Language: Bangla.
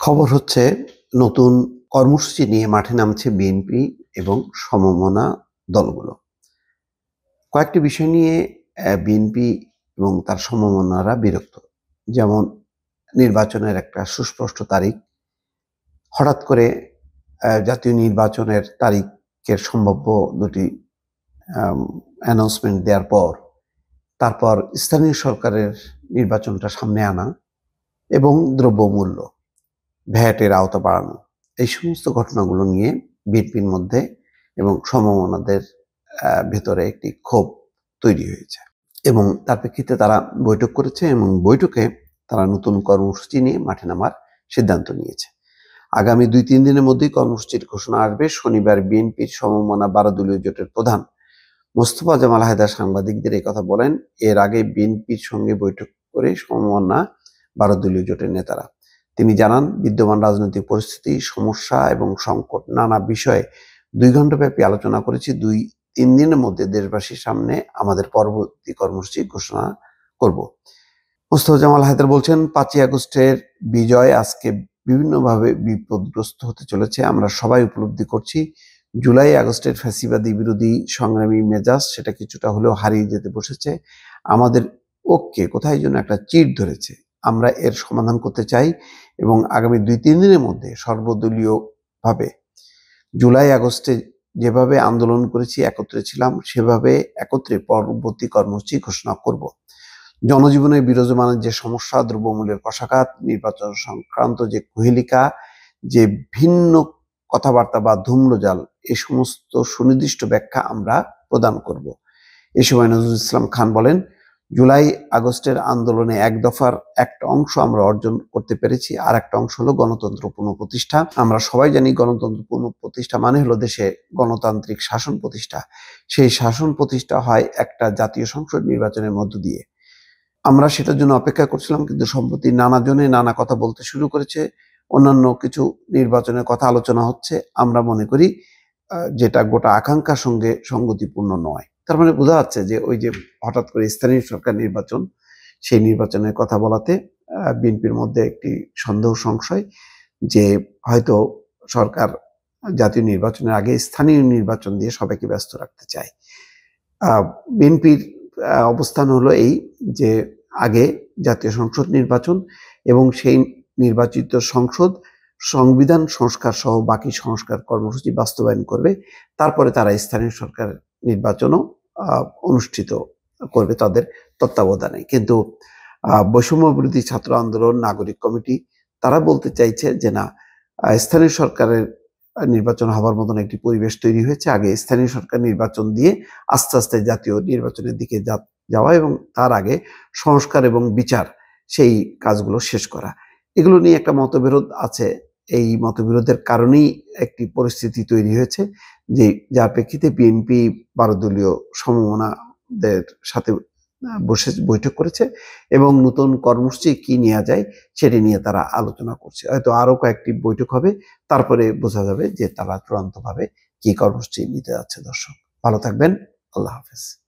খবর হচ্ছে নতুন কর্মসূচি নিয়ে মাঠে নামছে বিএনপি এবং সমমনা দলগুলো। কয়েকটি বিষয় নিয়ে বিএনপি এবং তার সমমনারা বিরক্ত। যেমন নির্বাচনের একটা সুস্পষ্ট তারিখ। হঠাৎ করে জাতীয় নির্বাচনের তারিখের সম্ভাব্য দুটি অ্যানাউন্সমেন্ট দেওয়ার পর তারপর স্থানীয় সরকারের নির্বাচনটা সামনে আনা এবং দ্রব্যমূল্য ভ্যাটের আওতা বাড়ানো, এই সমস্ত ঘটনাগুলো নিয়ে বিএনপির মধ্যে এবং সমমনাদের ভেতরে একটি ক্ষোভ তৈরি হয়েছে এবং তার প্রেক্ষিতে তারা বৈঠক করেছে এবং বৈঠকে তারা নতুন কর্মসূচি নিয়ে মাঠে নামার সিদ্ধান্ত নিয়েছে। আগামী 2-3 দিনের মধ্যেই কর্মসূচির ঘোষণা আসবে। শনিবার বিএনপির সমমনা 12 দলীয় জোটের প্রধান মোস্তফা জামাল হায়দার সাংবাদিকদের এই কথা বলেন। এর আগে বিএনপির সঙ্গে বৈঠক করে সমমনা 12 দলীয় জোটের নেতারা। তিনি জানান, বিদ্যমান রাজনৈতিক পরিস্থিতি, সমস্যা এবং সংকট নানা বিষয়ে 2 ঘণ্টাব্যাপী আলোচনা করেছি। 2-3 দিনের মধ্যে দেশবাসীর সামনে আমাদের পরবর্তী কর্মসূচি ঘোষণা করব। মোস্তফা জামাল হায়দার বলছেন, 5ই আগস্টের বিজয় আজকে বিভিন্নভাবে বিপদগ্রস্ত হতে চলেছে। আমরা সবাই উপলব্ধি করছি জুলাই আগস্টের ফ্যাসিবাদী বিরোধী সংগ্রামী মেজাজ সেটা কিছুটা হলেও হারিয়ে যেতে বসেছে। আমাদের ঐক্যে কোথায় যেন একটা চিড় ধরেছে। আমরা এর সমাধান করতে চাই এবং আগামী 2-3 দিনের মধ্যে সর্বদলীয়ভাবে জুলাই আগস্টে যেভাবে আন্দোলন করেছি, একত্রে ছিলাম, সেভাবে একত্রে পরবর্তী কর্মসূচি ঘোষণা করব। জনজীবনের বিরাজমান যে সমস্যা, দ্রব্যমূল্যের কষাঘাত, নির্বাচন সংক্রান্ত যে কুহেলিকা, যে ভিন্ন কথাবার্তা বা ধূম্রজাল, এই সমস্ত সুনির্দিষ্ট ব্যাখ্যা আমরা প্রদান করব। এ সময় নজরুল ইসলাম খান বলেন, জুলাই আগস্টের আন্দোলনে এক দফার একটা অংশ আমরা অর্জন করতে পেরেছি, আর একটা অংশ হলো গণতন্ত্র পুনঃপ্রতিষ্ঠা। আমরা সবাই জানি গণতন্ত্র পুনঃপ্রতিষ্ঠা মানে হলো দেশে গণতান্ত্রিক শাসন প্রতিষ্ঠা। সেই শাসন প্রতিষ্ঠা হয় একটা জাতীয় সংসদ নির্বাচনের মধ্য দিয়ে। আমরা সেটার জন্য অপেক্ষা করছিলাম, কিন্তু সম্প্রতি নানা জনে নানা কথা বলতে শুরু করেছে। অন্যান্য কিছু নির্বাচনের কথা আলোচনা হচ্ছে। আমরা মনে করি যেটা গোটা আকাঙ্ক্ষার সঙ্গে সঙ্গতিপূর্ণ নয়। তার মানে বোঝা যাচ্ছে যে ওই যে হঠাৎ করে স্থানীয় সরকার নির্বাচন, সেই নির্বাচনের কথা বলাতে বিএনপির মধ্যে একটি সন্দেহ সংশয় যে হয়তো সরকার জাতীয় নির্বাচনের আগে স্থানীয় নির্বাচন দিয়ে সবাইকে ব্যস্ত রাখতে চায়। বিএনপির অবস্থান হলো এই যে আগে জাতীয় সংসদ নির্বাচন এবং সেই নির্বাচিত সংসদ সংবিধান সংস্কার সহ বাকি সংস্কার কর্মসূচি বাস্তবায়ন করবে। তারপরে তারা স্থানীয় সরকার নির্বাচনও অনুষ্ঠিত করবে তাদের তত্ত্বাবধানে। কিন্তু বৈষম্য বিরোধী ছাত্র আন্দোলন, নাগরিক কমিটি তারা বলতে চাইছে যে না, স্থানীয় সরকারের নির্বাচন হওয়ার মতন একটি পরিবেশ তৈরি হয়েছে। আগে স্থানীয় সরকার নির্বাচন দিয়ে আস্তে আস্তে জাতীয় নির্বাচনের দিকে যাওয়া এবং তার আগে সংস্কার এবং বিচার সেই কাজগুলো শেষ করা। এগুলো নিয়ে একটা মতবিরোধ আছে। এই মতবিরোধের কারণেই একটি পরিস্থিতি তৈরি হয়েছে যে যার প্রেক্ষিতে বিএনপি 12 দলীয় সমমনাদের সাথে বসে বৈঠক করেছে এবং নতুন কর্মসূচি কি নেওয়া যায় সেটি নিয়ে তারা আলোচনা করছে। হয়তো আরো কয়েকটি বৈঠক হবে, তারপরে বোঝা যাবে যে তারা চূড়ান্তভাবে কি কর্মসূচি নিতে যাচ্ছে। দর্শক ভালো থাকবেন, আল্লাহ হাফেজ।